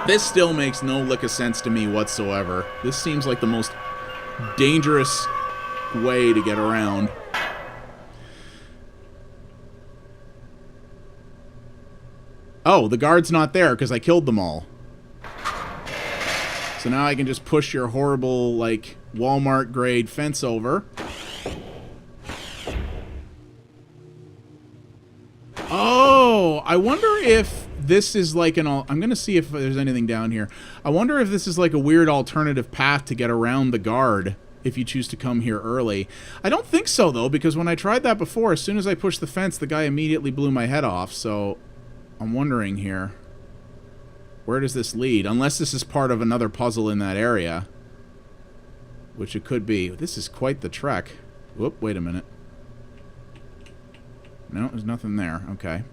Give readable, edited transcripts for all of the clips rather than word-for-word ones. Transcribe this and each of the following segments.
This still makes no lick of sense to me whatsoever. This seems like the most dangerous way to get around. Oh, the guard's not there because I killed them all. So now I can just push your horrible, like, Walmart-grade fence over. Oh, I wonder if this is like an... I'm going to see if there's anything down here. I wonder if this is like a weird alternative path to get around the guard if you choose to come here early. I don't think so, though, because when I tried that before, as soon as I pushed the fence, the guy immediately blew my head off. So I'm wondering here, where does this lead? Unless this is part of another puzzle in that area, which it could be. This is quite the trek. Whoop, wait a minute. No, there's nothing there. Okay.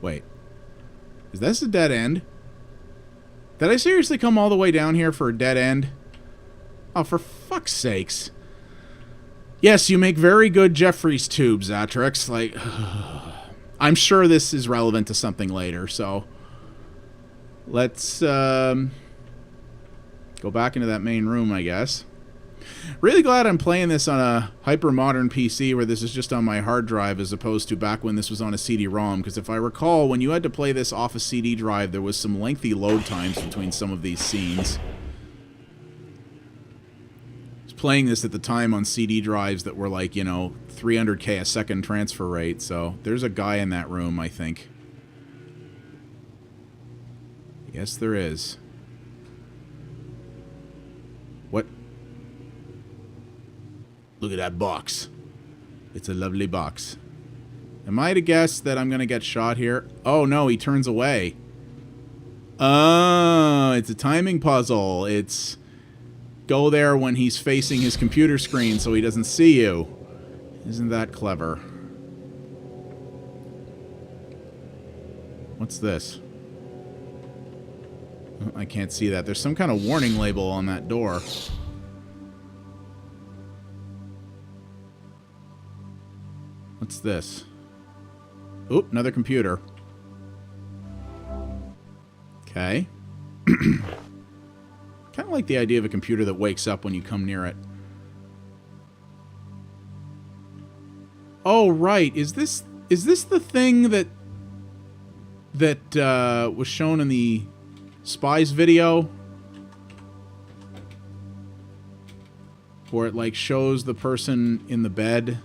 Wait. Is this a dead end? Did I seriously come all the way down here for a dead end? Oh, for fuck's sakes. Yes, you make very good Jeffries tubes, Atrix. Like, I'm sure this is relevant to something later, so... Let's, go back into that main room, I guess. Really glad I'm playing this on a hyper-modern PC where this is just on my hard drive as opposed to back when this was on a CD-ROM, because if I recall, when you had to play this off a CD drive, there was some lengthy load times between some of these scenes. I was playing this at the time on CD drives that were like, you know, 300k a second transfer rate, so there's a guy in that room, I think. Yes, there is. What? Look at that box. It's a lovely box. Am I to guess that I'm going to get shot here? Oh, no, he turns away. Oh, it's a timing puzzle. It's go there when he's facing his computer screen so he doesn't see you. Isn't that clever? What's this? I can't see that. There's some kind of warning label on that door. What's this? Oop, another computer. Okay. Kind of like the idea of a computer that wakes up when you come near it. Oh, right. Is this the thing that was shown in the Spies video? Where it, like, shows the person in the bed.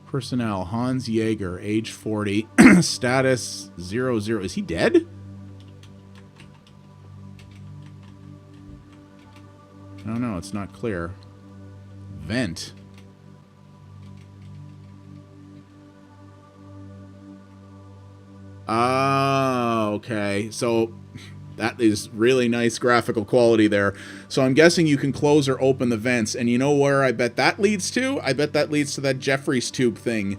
Personnel, Hans Jaeger, age 40, status 00. Is he dead? I don't know, it's not clear. Vent. Oh, okay. So that is really nice graphical quality there. So I'm guessing you can close or open the vents. And you know where I bet that leads to? I bet that leads to that Jeffries tube thing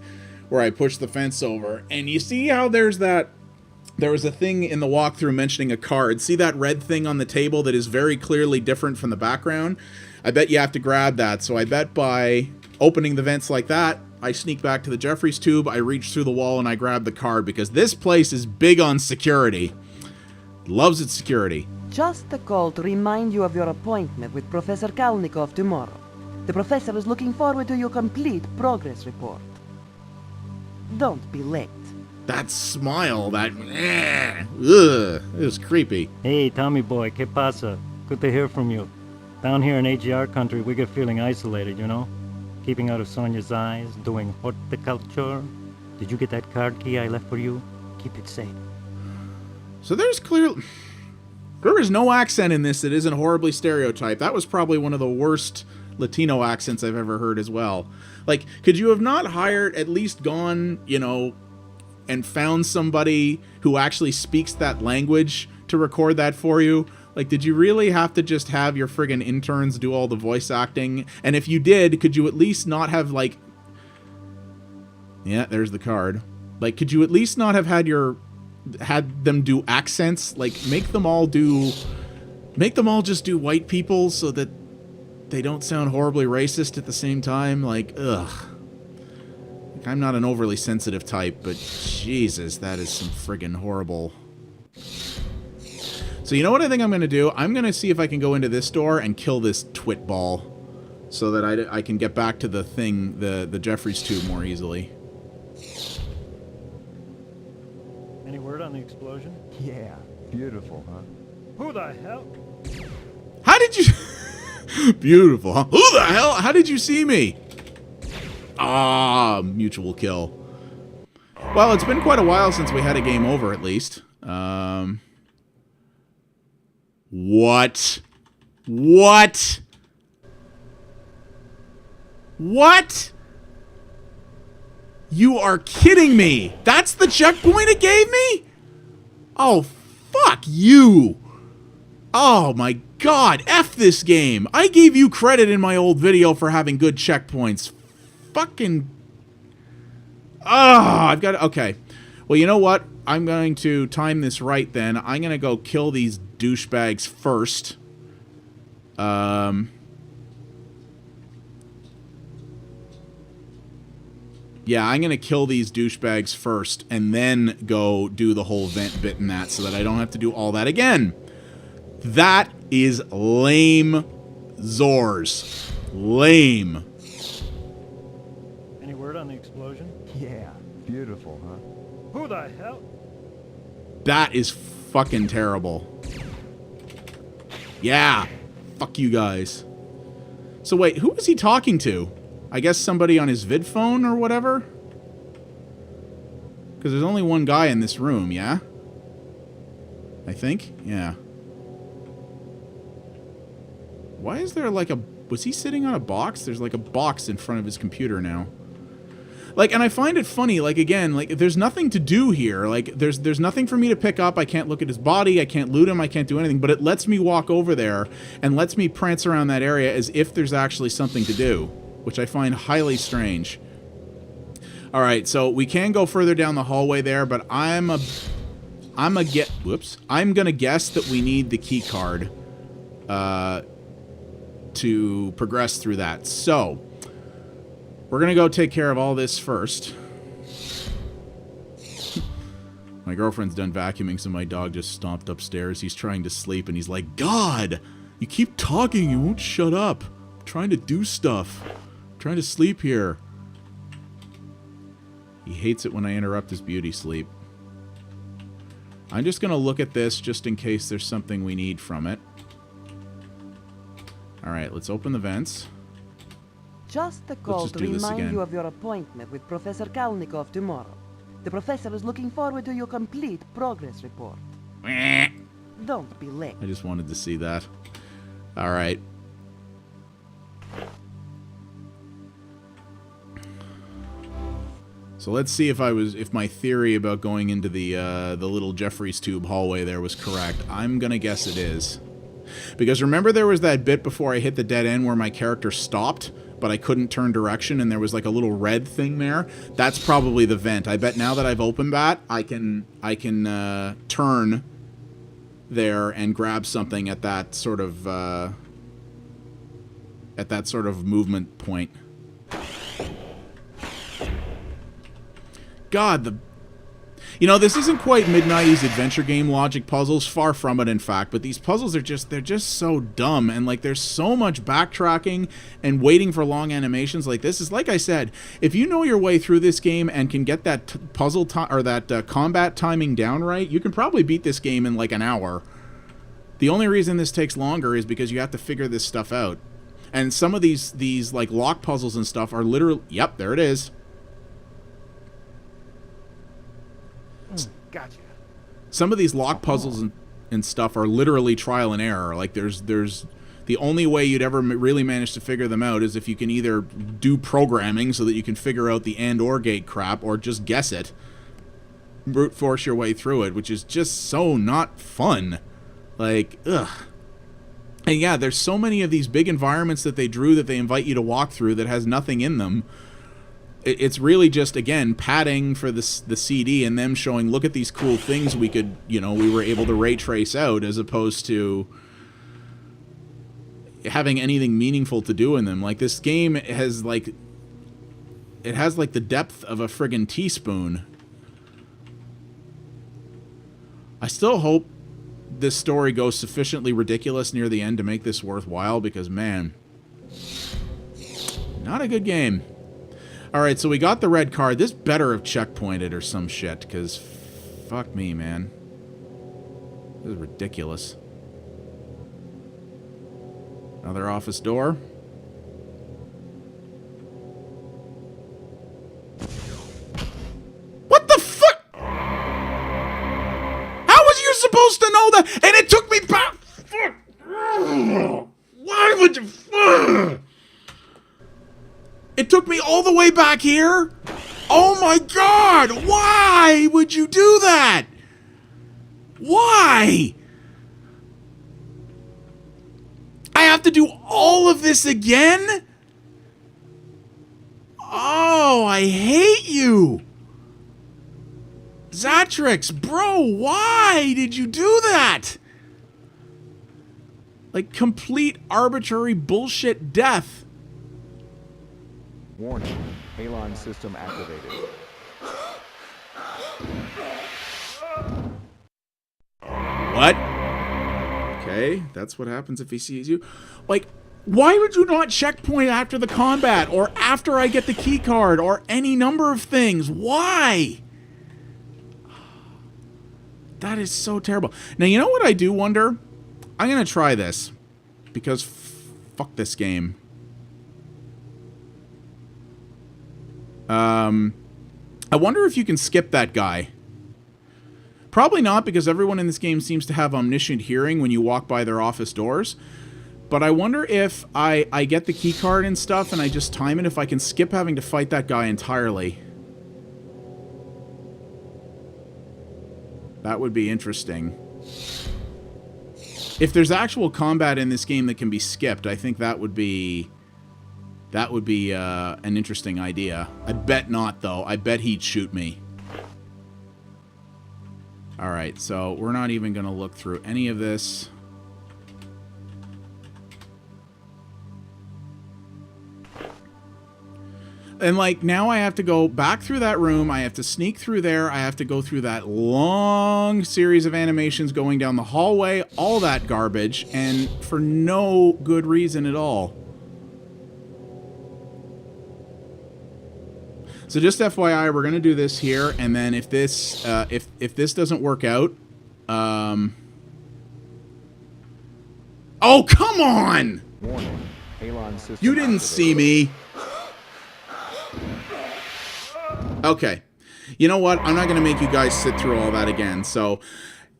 where I push the fence over. And you see how there was a thing in the walkthrough mentioning a card. See that red thing on the table that is very clearly different from the background? I bet you have to grab that. So I bet by opening the vents like that, I sneak back to the Jeffries tube, I reach through the wall, and I grab the card, because this place is big on security. Loves its security. Just a call to remind you of your appointment with Professor Kalnikov tomorrow. The professor is looking forward to your complete progress report. Don't be late. That smile, that... Ugh, it was creepy. Hey, Tommy boy, ¿qué pasa? Good to hear from you. Down here in AGR country, we get feeling isolated, you know? Keeping out of Sonia's eyes, doing horticulture. Did you get that card key I left for you? Keep it safe. So there is no accent in this that isn't horribly stereotyped. That was probably one of the worst Latino accents I've ever heard as well. Like, could you have not at least gone, you know, and found somebody who actually speaks that language to record that for you? Like, did you really have to just have your friggin' interns do all the voice acting? And if you did, could you at least not have, like... Yeah, there's the card. Like, could you at least not have had them do accents? Like, make them all just do white people so that they don't sound horribly racist at the same time? Like, ugh. I'm not an overly sensitive type, but Jesus, that is some friggin' horrible. So you know what I think I'm going to do? I'm going to see if I can go into this door and kill this twit ball so that I can get back to the thing, the Jeffries tube more easily. Any word on the explosion? Yeah, beautiful, huh? Who the hell? How did you... Beautiful, huh? Who the hell? How did you see me? Ah, mutual kill. Well, it's been quite a while since we had a game over, at least. What? What? What? You are kidding me! That's the checkpoint it gave me? Oh, fuck you! Oh my god, F this game! I gave you credit in my old video for having good checkpoints. Fucking... I've got... Okay. Well, you know what? I'm going to time this right then. I'm going to go kill these douchebags first. Yeah, I'm going to kill these douchebags first and then go do the whole vent bit and that so that I don't have to do all that again. That is lame Zors. Lame. Any word on the explosion? Yeah, beautiful, huh? Who the hell? That is fucking terrible. Yeah. Fuck you guys. So wait, who was he talking to? I guess somebody on his vid phone or whatever? Because there's only one guy in this room, yeah? I think? Yeah. Why is there like a... Was he sitting on a box? There's like a box in front of his computer now. Like, and I find it funny, like, again, like, there's nothing to do here. Like, there's nothing for me to pick up. I can't look at his body. I can't loot him. I can't do anything. But it lets me walk over there and lets me prance around that area as if there's actually something to do, which I find highly strange. All right, so we can go further down the hallway there, but I'm gonna guess that we need the key card to progress through that. So we're gonna go take care of all this first. My girlfriend's done vacuuming, so my dog just stomped upstairs. He's trying to sleep, and he's like, God, you keep talking, you won't shut up. I'm trying to do stuff. I'm trying to sleep here. He hates it when I interrupt his beauty sleep. I'm just gonna look at this just in case there's something we need from it. Alright, let's open the vents. Just a call just to do this remind again. you of your appointment with Professor Kalnikov tomorrow. The professor is looking forward to your complete progress report. Don't be late. I just wanted to see that. Alright. So let's see if my theory about going into the little Jeffries tube hallway there was correct. I'm gonna guess it is. Because remember there was that bit before I hit the dead end where my character stopped, but I couldn't turn direction and there was like a little red thing there? That's probably the vent. I bet now that I've opened that, I can turn there and grab something at that sort of movement point. God, you know, this isn't quite Mid-90s adventure game logic puzzles, far from it, in fact, but these puzzles are they're just so dumb, and, like, there's so much backtracking and waiting for long animations like this. Is like I said, if you know your way through this game and can get that combat timing down right, you can probably beat this game in, like, an hour. The only reason this takes longer is because you have to figure this stuff out. And some of these like, lock puzzles and stuff are literally... Yep, there it is. Gotcha. Some of these lock puzzles and stuff are literally trial and error. Like, there's the only way you'd ever really manage to figure them out is if you can either do programming so that you can figure out the and or gate crap, or just guess it. Brute force your way through it, which is just so not fun. Like, ugh. And yeah, there's so many of these big environments that they drew that they invite you to walk through that has nothing in them. It's really just, again, padding for the CD and them showing, look at these cool things we could, you know, we were able to ray trace out, as opposed to having anything meaningful to do in them. Like, this game has, like, it has like the depth of a friggin' teaspoon. I still hope this story goes sufficiently ridiculous near the end to make this worthwhile, because, man, not a good game. Alright, so we got the red card. This better have checkpointed or some shit, because fuck me, man. This is ridiculous. Another office door. What the fuck? How was you supposed to know that? And it took me back. Why would you? It took me all the way back here? Oh my god! Why would you do that? Why? I have to do all of this again? Oh, I hate you. Zatrix, bro, why did you do that? Like, complete arbitrary bullshit death. Warning. Halon system activated. What? Okay, that's what happens if he sees you. Like, why would you not checkpoint after the combat, or after I get the key card, or any number of things? Why? That is so terrible. Now, you know what I do wonder? I'm going to try this, because fuck this game. I wonder if you can skip that guy. Probably not, because everyone in this game seems to have omniscient hearing when you walk by their office doors. But I wonder if I get the key card and stuff and I just time it, if I can skip having to fight that guy entirely. That would be interesting. If there's actual combat in this game that can be skipped, I think that would be an interesting idea. I bet not, though. I bet he'd shoot me. Alright, so we're not even going to look through any of this. And, like, now I have to go back through that room. I have to sneak through there. I have to go through that long series of animations going down the hallway. All that garbage. And for no good reason at all. So just FYI, we're gonna do this here, and then if this if this doesn't work out, oh come on! Warning. Halon system You didn't see me. Okay, you know what? I'm not gonna make you guys sit through all that again. So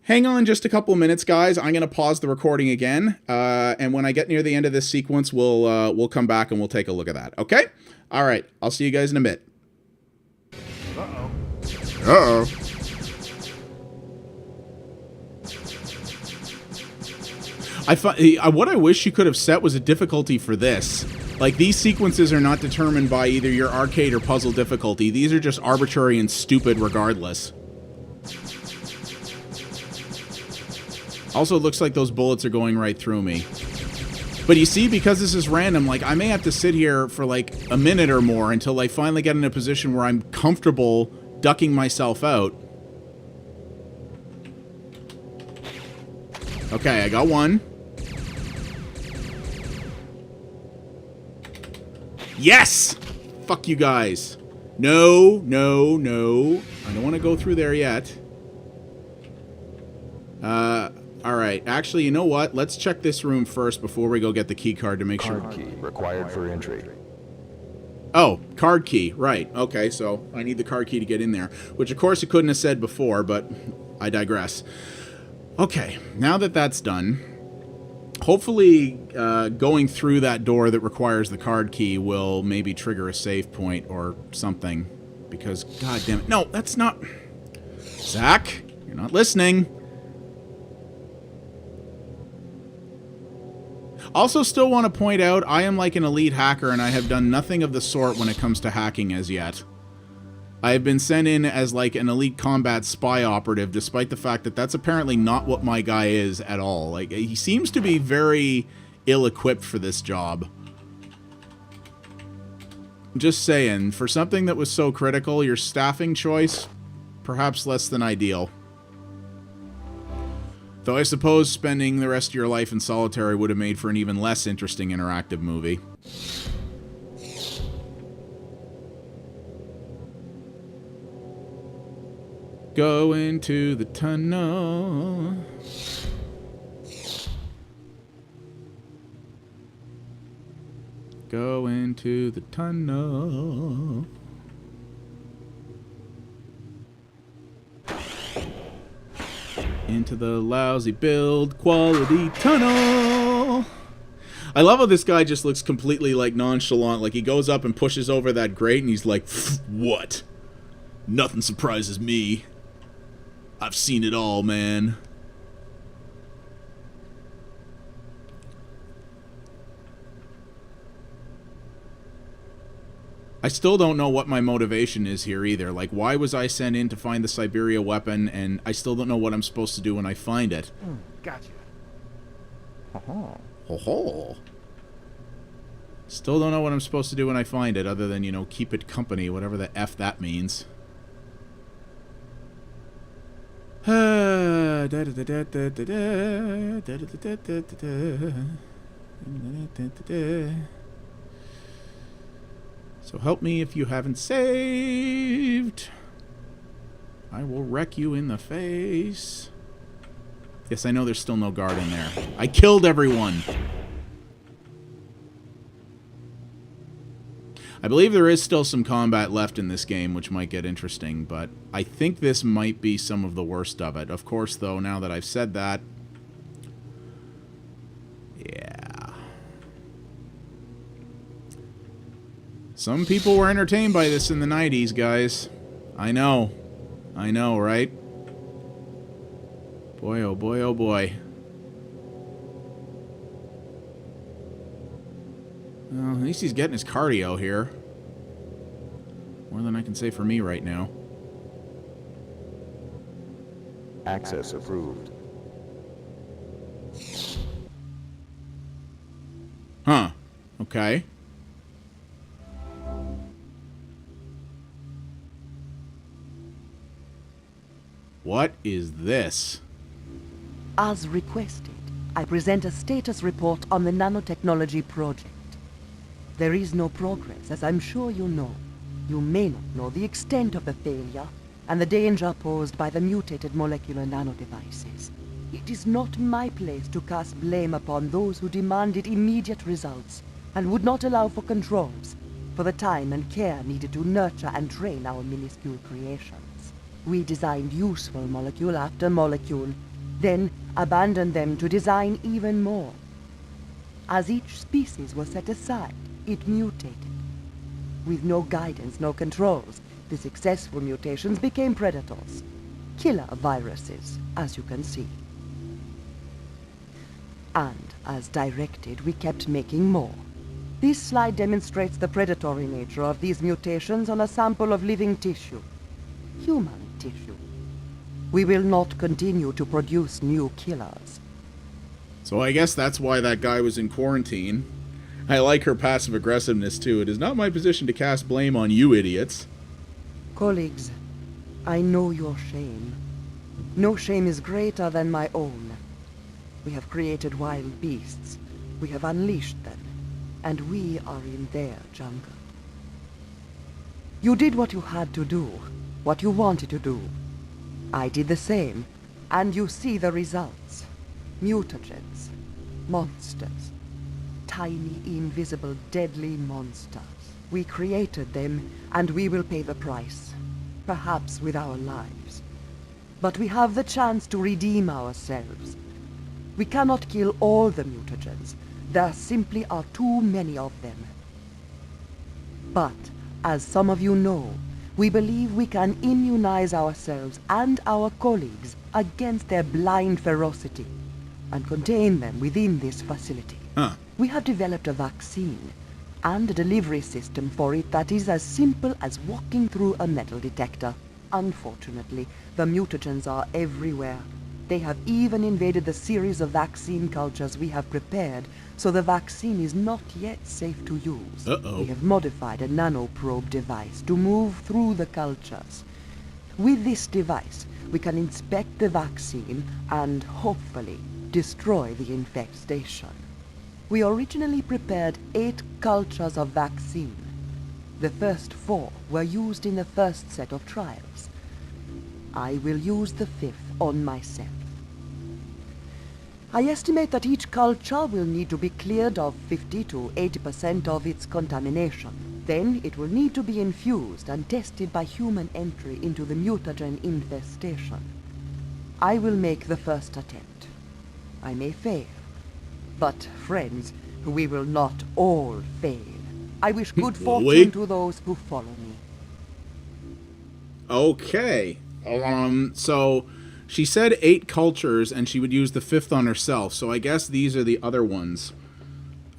hang on just a couple minutes, guys. I'm gonna pause the recording again, and when I get near the end of this sequence, we'll come back and we'll take a look at that. Okay? All right. I'll see you guys in a bit. Uh-oh. What I wish you could have set was a difficulty for this. Like, these sequences are not determined by either your arcade or puzzle difficulty. These are just arbitrary and stupid regardless. Also, it looks like those bullets are going right through me. But you see, because this is random, like, I may have to sit here for, like, a minute or more until I finally get in a position where I'm comfortable ducking myself out. Okay, I got one. Yes! Fuck you guys. No, no, no. I don't want to go through there yet. Alright. Actually, you know what? Let's check this room first before we go get the key card to make sure. Card key required for entry. Oh, card key. Right. Okay, so I need the card key to get in there. Which, of course, it couldn't have said before, but I digress. Okay, now that that's done, hopefully going through that door that requires the card key will maybe trigger a save point or something. Because, god damn it. No, that's not... Zach, you're not listening. Also, still want to point out, I am like an elite hacker, and I have done nothing of the sort when it comes to hacking as yet. I have been sent in as like an elite combat spy operative, despite the fact that that's apparently not what my guy is at all. Like, he seems to be very ill-equipped for this job. Just saying, for something that was so critical, your staffing choice, perhaps less than ideal. Though I suppose spending the rest of your life in solitary would have made for an even less interesting interactive movie. Go into the tunnel. Go into the tunnel. Into the lousy build quality tunnel. I love how this guy just looks completely like nonchalant. Like he goes up and pushes over that grate and he's like, what? Nothing surprises me. I've seen it all, man. I still don't know what my motivation is here either. Like, why was I sent in to find the Cyberia weapon, and I still don't know what I'm supposed to do when I find it. Gotcha. Ho ho. Still don't know what I'm supposed to do when I find it, other than, you know, keep it company, whatever the F that means. So help me if you haven't saved. I will wreck you in the face. Yes, I know there's still no guard in there. I killed everyone. I believe there is still some combat left in this game, which might get interesting, but I think this might be some of the worst of it. Of course, though, now that I've said that... yeah. Some people were entertained by this in the 90s, guys. I know. I know, right? Boy, oh boy, oh boy. Well, at least he's getting his cardio here. More than I can say for me right now. Access approved. Huh. Okay. What is this? As requested, I present a status report on the nanotechnology project. There is no progress, as I'm sure you know. You may not know the extent of the failure and the danger posed by the mutated molecular nanodevices. It is not my place to cast blame upon those who demanded immediate results and would not allow for controls, for the time and care needed to nurture and train our minuscule creations. We designed useful molecule after molecule, then abandoned them to design even more. As each species was set aside, it mutated. With no guidance, no controls, the successful mutations became predators. Killer viruses, as you can see. And, as directed, we kept making more. This slide demonstrates the predatory nature of these mutations on a sample of living tissue. Human tissue. We will not continue to produce new killers. So I guess that's why that guy was in quarantine. I like her passive aggressiveness too. It is not my position to cast blame on you idiots. Colleagues, I know your shame. No shame is greater than my own. We have created wild beasts. We have unleashed them. And we are in their jungle. You did what you had to do. What you wanted to do. I did the same. And you see the results. Mutagens. Monsters. Tiny, invisible, deadly monsters. We created them, and we will pay the price. Perhaps with our lives. But we have the chance to redeem ourselves. We cannot kill all the mutagens. There simply are too many of them. But, as some of you know, we believe we can immunize ourselves and our colleagues against their blind ferocity, and contain them within this facility. Huh. We have developed a vaccine, and a delivery system for it that is as simple as walking through a metal detector. Unfortunately, the mutagens are everywhere. They have even invaded the series of vaccine cultures we have prepared, so the vaccine is not yet safe to use. Uh-oh. We have modified a nanoprobe device to move through the cultures. With this device, we can inspect the vaccine and, hopefully, destroy the infestation. We originally prepared 8 cultures of vaccine. The first 4 were used in the first set of trials. I will use the 5th on myself. I estimate that each culture will need to be cleared of 50 to 80% of its contamination. Then it will need to be infused and tested by human entry into the mutagen infestation. I will make the first attempt. I may fail. But, friends, we will not all fail. I wish good fortune to those who follow me. Okay. So she said 8 cultures, and she would use the 5th on herself. So I guess these are the other ones.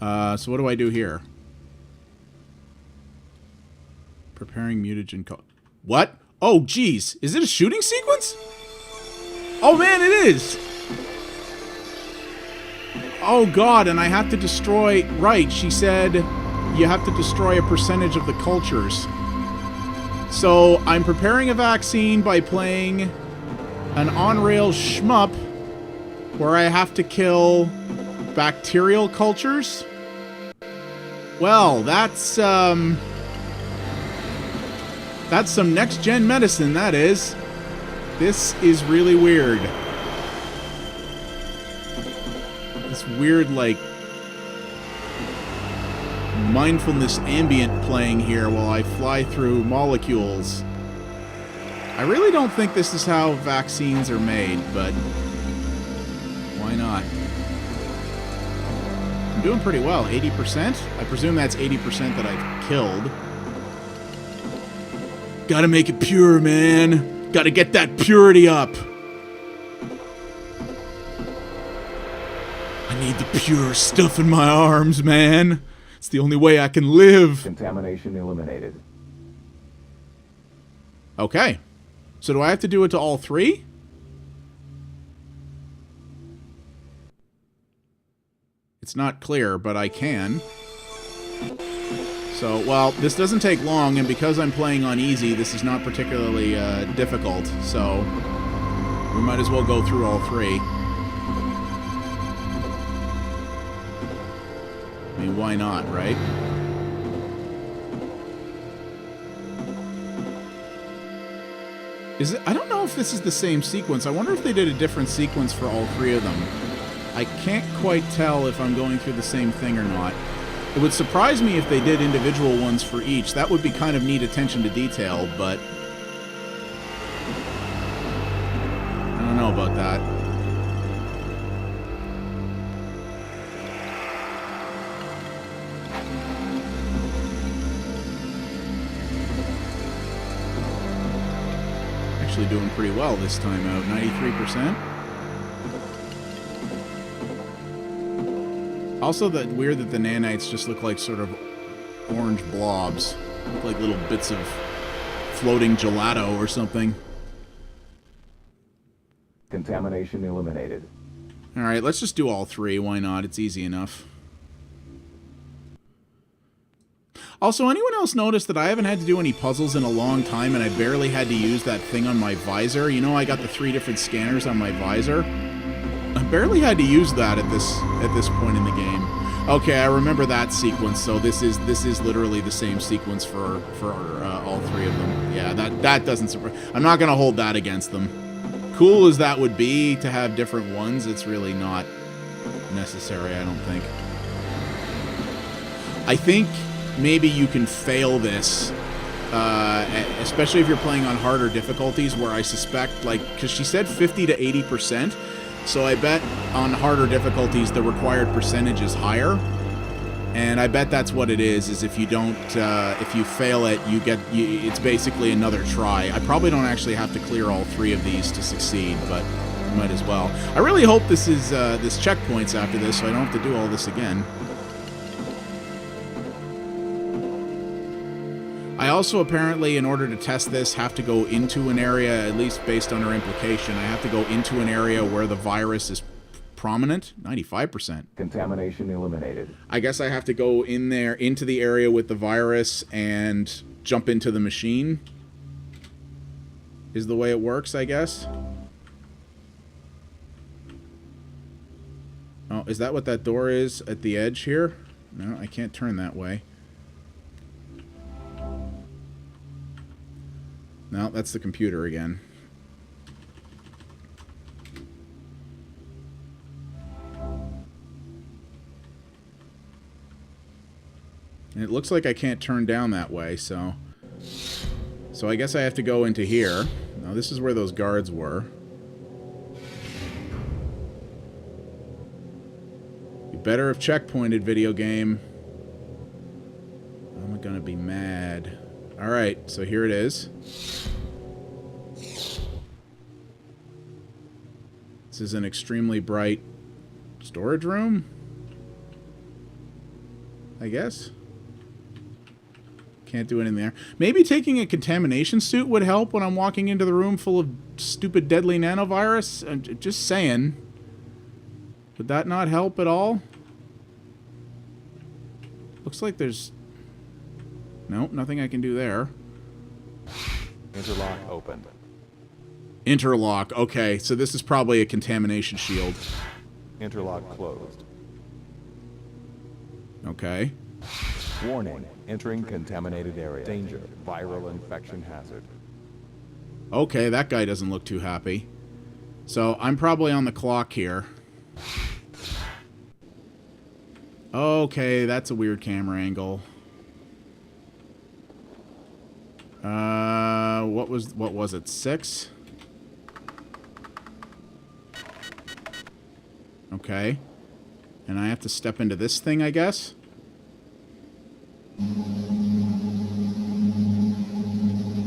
So what do I do here? Preparing mutagen. What? Oh, geez. Is it a shooting sequence? Oh, man, it is. Oh, God, and I have to destroy... Right, she said you have to destroy a percentage of the cultures. So I'm preparing a vaccine by playing an on-rails shmup where I have to kill bacterial cultures. Well, that's some next-gen medicine, that is. This is really weird. This weird, like, mindfulness ambient playing here while I fly through molecules. I really don't think this is how vaccines are made, but why not? I'm doing pretty well. 80%? I presume that's 80% that I've killed. Gotta make it pure, man. Gotta get that purity up. I need the pure stuff in my arms, man. It's the only way I can live. Contamination eliminated. Okay. So do I have to do it to all 3? It's not clear, but I can. So, well, this doesn't take long, and because I'm playing on easy, this is not particularly difficult, so we might as well go through all 3. I mean, why not, right? I don't know if this is the same sequence. I wonder if they did a different sequence for all 3 of them. I can't quite tell if I'm going through the same thing or not. It would surprise me if they did individual ones for each. That would be kind of neat attention to detail, but I don't know about that. Actually doing pretty well this time out. 93%. Also, weird that the nanites just look like sort of orange blobs. Look like little bits of floating gelato or something. Contamination eliminated. Alright, let's just do all 3. Why not? It's easy enough. Also, anyone else notice that I haven't had to do any puzzles in a long time and I barely had to use that thing on my visor? You know, I got the 3 different scanners on my visor. I barely had to use that at this point in the game. Okay, I remember that sequence. So this is literally the same sequence for all 3 of them. Yeah, that doesn't surprise. I'm not gonna hold that against them. Cool as that would be to have different ones, it's really not necessary. I don't think. I think maybe you can fail this, especially if you're playing on harder difficulties, where I suspect, like, because she said 50 to 80%, so I bet on harder difficulties the required percentage is higher, and I bet that's what it is if you don't, if you fail it, it's basically another try. I probably don't actually have to clear all 3 of these to succeed, but might as well. I really hope this is, this checkpoints after this, so I don't have to do all this again. I also apparently, in order to test this, have to go into an area, at least based on our implication, I have to go into an area where the virus is prominent. 95%. Contamination eliminated. I guess I have to go in there, into the area with the virus, and jump into the machine. Is the way it works, I guess. Oh, is that what that door is at the edge here? No, I can't turn that way. No, that's the computer again. And it looks like I can't turn down that way, so I guess I have to go into here. Now, this is where those guards were. You better have checkpointed, video game. I'm gonna be mad. Alright, so here it is. This is an extremely bright storage room, I guess. Can't do anything there. Maybe taking a contamination suit would help when I'm walking into the room full of stupid deadly nanovirus. I'm just saying. Would that not help at all? Looks like there's... Nope, nothing I can do there. Interlock open. Interlock. Okay, so this is probably a contamination shield. Interlock closed. Okay. Warning. Entering contaminated area. Danger. Viral infection hazard. Okay, that guy doesn't look too happy. So, I'm probably on the clock here. Okay, that's a weird camera angle. What was it? 6? Okay. And I have to step into this thing, I guess?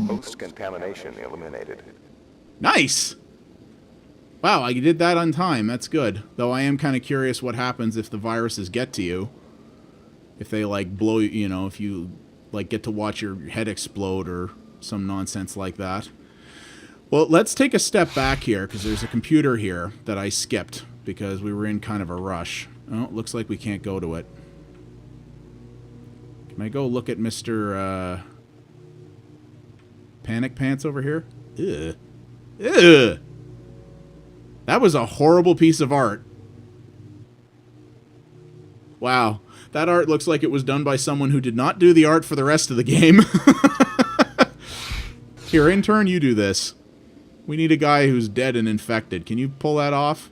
Post-contamination eliminated. Nice! Wow, I did that on time. That's good. Though I am kind of curious what happens if the viruses get to you. If they, like, blow you, you know, if you, like, get to watch your head explode or some nonsense like that. Well, let's take a step back here, because there's a computer here that I skipped, because we were in kind of a rush. Oh, looks like we can't go to it. Can I go look at Mr. Panic Pants over here? Ugh. Ugh! That was a horrible piece of art. Wow. That art looks like it was done by someone who did not do the art for the rest of the game. Here, intern, you do this. We need a guy who's dead and infected. Can you pull that off?